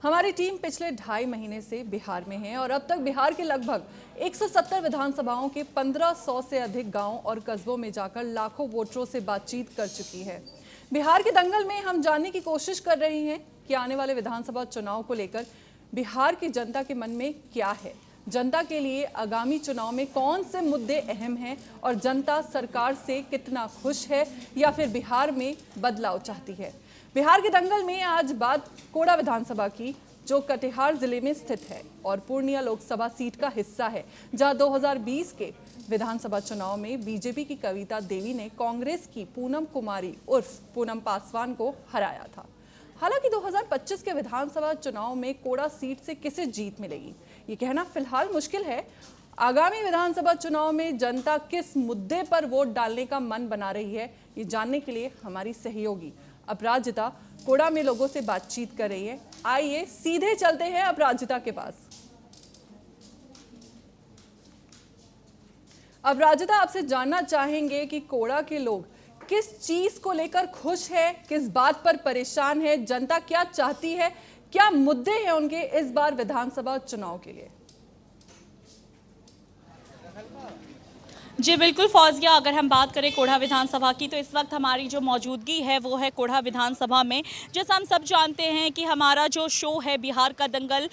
हमारी टीम पिछले 2.5 महीने से बिहार में है और अब तक बिहार के लगभग 170 विधानसभाओं के 1500 से अधिक गांव और कस्बों में जाकर लाखों वोटरों से बातचीत कर चुकी है। बिहार के दंगल में हम जानने की कोशिश कर रहे हैं कि आने वाले विधानसभा चुनाव को लेकर बिहार की जनता के मन में क्या है, जनता के लिए आगामी चुनाव में कौन से मुद्दे अहम हैं और जनता सरकार से कितना खुश है या फिर बिहार में बदलाव चाहती है। बिहार के दंगल में आज बात कोड़ा विधानसभा की, जो कटिहार जिले में स्थित है और पूर्णिया लोकसभा सीट का हिस्सा है, जहां 2020 के विधानसभा चुनाव में बीजेपी की कविता देवी ने कांग्रेस की पूनम कुमारी उर्फ पूनम पासवान को हराया था। हालांकि 2025 के विधानसभा चुनाव में कोड़ा सीट से किसे जीत मिलेगी, ये कहना फिलहाल मुश्किल है। आगामी विधानसभा चुनाव में जनता किस मुद्दे पर वोट डालने का मन बना रही है, ये जानने के लिए हमारी सहयोगी अपराजिता कोड़ा में लोगों से बातचीत कर रही है। आइए सीधे चलते हैं अपराजिता के पास। अपराजिता, आपसे जानना चाहेंगे कि कोड़ा के लोग किस चीज को लेकर खुश है, किस बात पर परेशान है, जनता क्या चाहती है, क्या मुद्दे हैं उनके इस बार विधानसभा चुनाव के लिए? जी बिल्कुल फौजिया, अगर हम बात करें कोढ़ा विधानसभा की तो इस वक्त हमारी जो मौजूदगी है वो है कोढ़ा विधानसभा में। जैसा हम सब जानते हैं कि हमारा जो शो है बिहार का दंगल,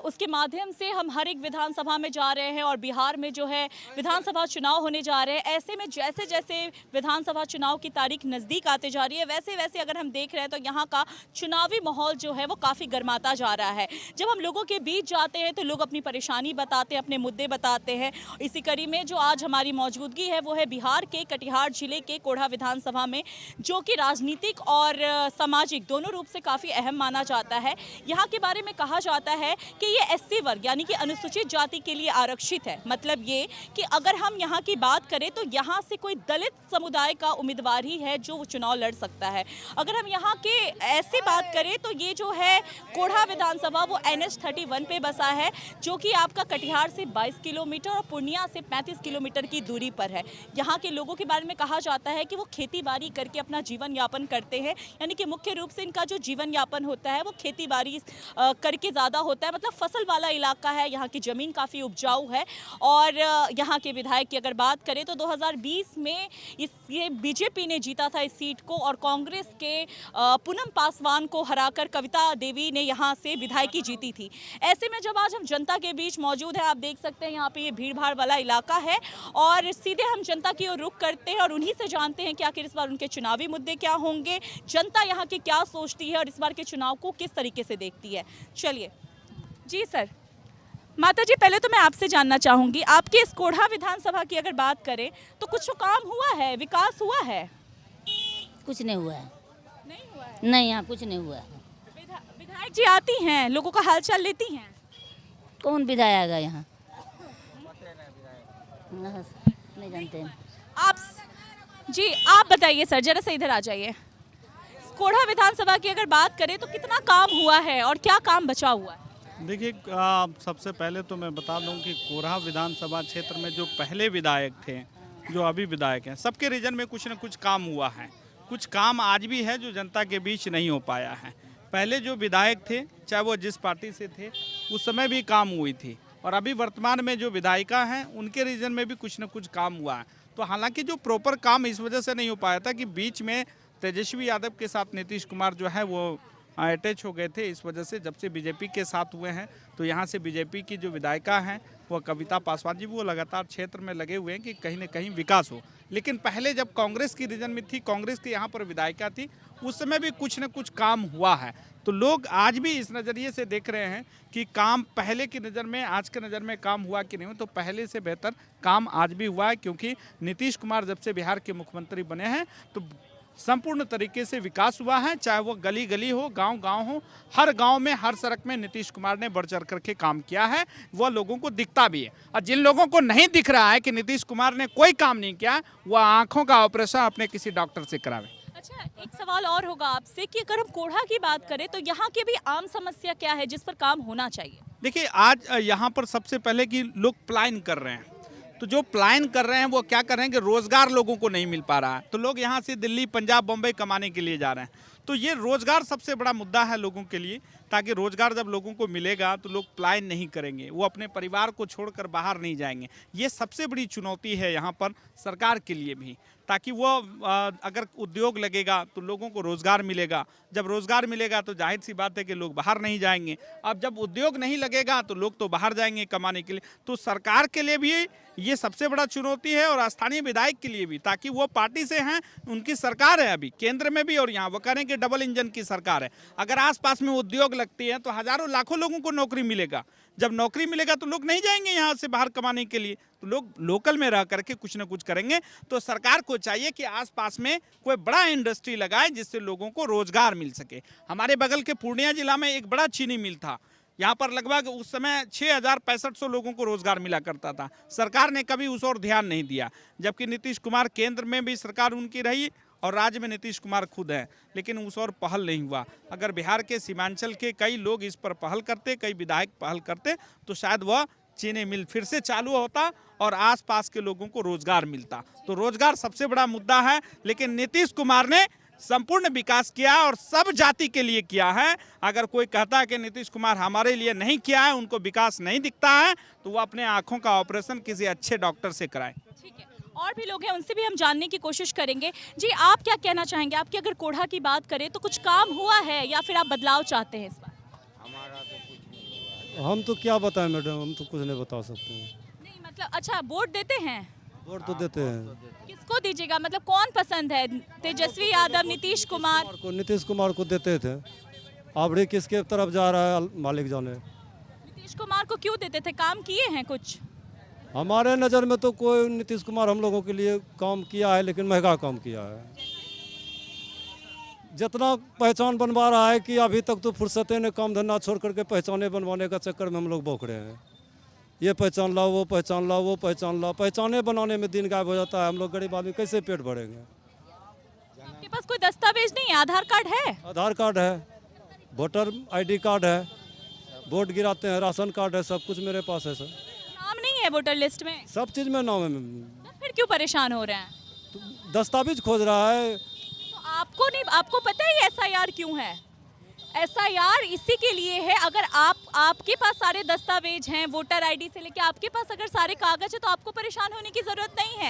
उसके माध्यम से हम हर एक विधानसभा में जा रहे हैं और बिहार में जो है विधानसभा चुनाव होने जा रहे हैं। ऐसे में जैसे जैसे विधानसभा चुनाव की तारीख नज़दीक आते जा रही है, वैसे वैसे अगर हम देख रहे हैं तो यहाँ का चुनावी माहौल जो है वो काफ़ी गर्माता जा रहा है। जब हम लोगों के बीच जाते हैं तो लोग अपनी परेशानी बताते हैं, अपने मुद्दे बताते हैं। इसी कड़ी में जो आज हमारी मौजूदगी है वो है बिहार के कटिहार जिले के कोढ़ा विधानसभा में, जो कि राजनीतिक और सामाजिक दोनों रूप से काफ़ी अहम माना जाता है। यहाँ के बारे में कहा जाता है कि ये एससी वर्ग यानी कि अनुसूचित जाति के लिए आरक्षित है। मतलब ये कि अगर हम यहाँ की बात करें तो यहाँ से कोई दलित समुदाय का उम्मीदवार ही है जो चुनाव लड़ सकता है। अगर हम यहाँ के ऐसे बात करें तो ये जो है कोढ़ा विधानसभा वो NH 31 पे बसा है, जो कि आपका कटिहार से 22 किलोमीटर और पूर्णिया से 35 किलोमीटर की दूरी पर है। यहाँ के लोगों के बारे में कहा जाता है कि वो खेती बाड़ी करके अपना जीवन यापन करते हैं, यानी कि मुख्य रूप से इनका जो जीवन यापन होता है वो खेती बाड़ी करके ज़्यादा होता है। मतलब फसल वाला इलाका है, यहाँ की ज़मीन काफ़ी उपजाऊ है। और यहाँ के विधायक की अगर बात करें तो 2020 में ये बीजेपी ने जीता था इस सीट को और कांग्रेस के पूनम पासवान को हराकर कविता देवी ने यहाँ से विधायकी जीती थी। ऐसे में जब आज हम जनता के बीच मौजूद है, आप देख सकते हैं यहाँ पे ये भीड़ भाड़ वाला इलाका है और सीधे हम जनता की ओर रुख करते हैं और उन्हीं से जानते हैं कि आखिर इस बार उनके चुनावी मुद्दे क्या होंगे, जनता यहाँ की क्या सोचती है और इस बार के चुनाव को किस तरीके से देखती है। चलिए जी सर। माता जी, पहले तो मैं आपसे जानना चाहूँगी, आपके इस कोढ़ा विधानसभा की अगर बात करें तो कुछ काम हुआ है, विकास हुआ है? कुछ नहीं हुआ है। नहीं हुआ है? नहीं, यहाँ कुछ नहीं हुआ है। विधायक जी आती हैं, लोगों का हालचाल लेती हैं? कौन विधायक आएगा यहाँ? नहीं जानते हैं। आप जी आप बताइए सर, जरा से इधर आ जाइए। कोढ़ा विधानसभा की अगर बात करें तो कितना काम हुआ है और क्या काम बचा हुआ है? देखिए, सबसे पहले तो मैं बता दूं कि कोढ़ा विधानसभा क्षेत्र में जो पहले विधायक थे, जो अभी विधायक हैं, सबके रीजन में कुछ न कुछ काम हुआ है। कुछ काम आज भी है जो जनता के बीच नहीं हो पाया है। पहले जो विधायक थे, चाहे वो जिस पार्टी से थे, उस समय भी काम हुई थी और अभी वर्तमान में जो विधायिका हैं उनके रीजन में भी कुछ न कुछ काम हुआ है। तो हालांकि जो प्रॉपर काम इस वजह से नहीं हो पाया था कि बीच में तेजस्वी यादव के साथ नीतीश कुमार जो है वो अटैच हो गए थे। इस वजह से जब से बीजेपी के साथ हुए हैं तो यहाँ से बीजेपी की जो विधायिका हैं वो कविता पासवान जी, वो लगातार क्षेत्र में लगे हुए हैं कि कहीं न कहीं विकास हो। लेकिन पहले जब कांग्रेस की रीजन में थी, कांग्रेस की यहाँ पर विधायिका थी, उस समय भी कुछ न कुछ काम हुआ है। तो लोग आज भी इस नज़रिए से देख रहे हैं कि काम पहले की नज़र में, आज के नज़र में काम हुआ कि नहीं। तो पहले से बेहतर काम आज भी हुआ है, क्योंकि नीतीश कुमार जब से बिहार के मुख्यमंत्री बने हैं तो संपूर्ण तरीके से विकास हुआ है। चाहे वो गली गली हो, गांव गांव हो, हर गांव में, हर सड़क में नीतीश कुमार ने बढ़ चढ़ करके काम किया है। वह लोगों को दिखता भी है। और जिन लोगों को नहीं दिख रहा है कि नीतीश कुमार ने कोई काम नहीं किया, वह आंखों का ऑपरेशन अपने किसी डॉक्टर से करावे। अच्छा, एक सवाल और होगा आपसे कि अगर हम कोढ़ा की बात करें तो यहाँ की भी आम समस्या क्या है जिस पर काम होना चाहिए? देखिए, आज यहाँ पर सबसे पहले कि लोग पलायन कर रहे हैं, तो जो पलायन कर रहे हैं वो क्या कर रहे हैं कि रोजगार लोगों को नहीं मिल पा रहा है, तो लोग यहाँ से दिल्ली, पंजाब, बम्बई कमाने के लिए जा रहे हैं। तो ये रोजगार सबसे बड़ा मुद्दा है लोगों के लिए ताकि रोजगार जब लोगों को मिलेगा तो लोग पलायन नहीं करेंगे, वो अपने परिवार को छोड़कर बाहर नहीं जाएंगे। ये सबसे बड़ी चुनौती है यहाँ पर सरकार के लिए भी, ताकि वो अगर उद्योग लगेगा तो लोगों को रोजगार मिलेगा, जब रोजगार मिलेगा तो जाहिर सी बात है कि लोग बाहर नहीं जाएंगे। अब जब उद्योग नहीं लगेगा तो लोग तो बाहर जाएंगे कमाने के लिए। तो सरकार के लिए भी ये सबसे बड़ा चुनौती है और स्थानीय विधायक के लिए भी, ताकि वो पार्टी से हैं, उनकी सरकार है अभी केंद्र में भी और यहाँ, वो करें कि डबल इंजन की सरकार है। अगर आसपास में उद्योग लगती है तो हजारों लाखों लोगों को नौकरी मिलेगा, जब नौकरी मिलेगा तो लोग नहीं जाएंगे यहाँ से बाहर कमाने के लिए, तो लोग लोकल में रह करके कुछ ना कुछ करेंगे। तो सरकार को चाहिए कि आसपास में कोई बड़ा इंडस्ट्री लगाए जिससे लोगों को रोजगार मिल सके। हमारे बगल के पूर्णिया जिला में एक बड़ा चीनी मिल था, यहाँ पर लगभग उस समय 6,6500 लोगों को रोजगार मिला करता था। सरकार ने कभी उस ओर ध्यान नहीं दिया, जबकि नीतीश कुमार केंद्र में भी सरकार उनकी रही और राज्य में नीतीश कुमार खुद हैं, लेकिन उस ओर पहल नहीं हुआ। अगर बिहार के सीमांचल के कई लोग इस पर पहल करते, कई विधायक पहल करते, तो शायद वह चीनी मिल फिर से चालू होता और आसपास के लोगों को रोजगार मिलता। तो रोजगार सबसे बड़ा मुद्दा है, लेकिन नीतीश कुमार ने संपूर्ण विकास किया और सब जाति के लिए किया है। अगर कोई कहता है कि नीतीश कुमार हमारे लिए नहीं किया है, उनको विकास नहीं दिखता है, तो वो अपने आंखों का ऑपरेशन किसी अच्छे डॉक्टर से कराए। ठीक है, और भी लोग हैं, उनसे भी हम जानने की कोशिश करेंगे। जी, आप क्या कहना चाहेंगे? आपकी अगर कोढ़ा की बात करें तो कुछ काम हुआ है या फिर आप बदलाव चाहते हैं इस बार? हम तो क्या बताएं मैडम, हम तो कुछ नहीं बता सकते हैं। नहीं मतलब, अच्छा वोट देते हैं? वोट तो देते हैं। किसको दीजिएगा? मतलब कौन पसंद है? तेजस्वी यादव, नीतीश कुमार? नीतीश कुमार को देते थे। अब रे किसके तरफ जा रहा है मालिक जाने। नीतीश कुमार को क्यों देते थे? काम किए हैं कुछ? हमारे नज़र में तो कोई नीतीश कुमार हम लोगों के लिए काम किया है, लेकिन महंगा काम किया है। जितना पहचान बनवा रहा है कि अभी तक तो फुर्सतें ने काम धंधा छोड़ करके पहचाने बनवाने का चक्कर में हम लोग बौख रहे हैं। ये पहचान लाओ, वो पहचान लाओ, वो पहचान लाओ, पहचाने बनाने में दिन गायब हो जाता है। हम लोग गरीब आदमी कैसे पेट भरेंगे? आपके पास कोई दस्तावेज नहीं है? आधार कार्ड है? आधार कार्ड है, वोटर ID कार्ड है, वोट गिराते हैं, राशन कार्ड है, सब कुछ मेरे पास है सर। नाम नहीं है वोटर लिस्ट में? सब चीज़ में नाम है। तो फिर क्यों परेशान हो रहे हैं? तो दस्तावेज खोज रहा है। तो आपको नहीं, आपको पता है SIR क्यों है? SIR इसी के लिए है, अगर आपके पास सारे दस्तावेज हैं, वोटर ID से लेके आपके पास अगर सारे कागज है, तो आपको परेशान होने की जरूरत नहीं है।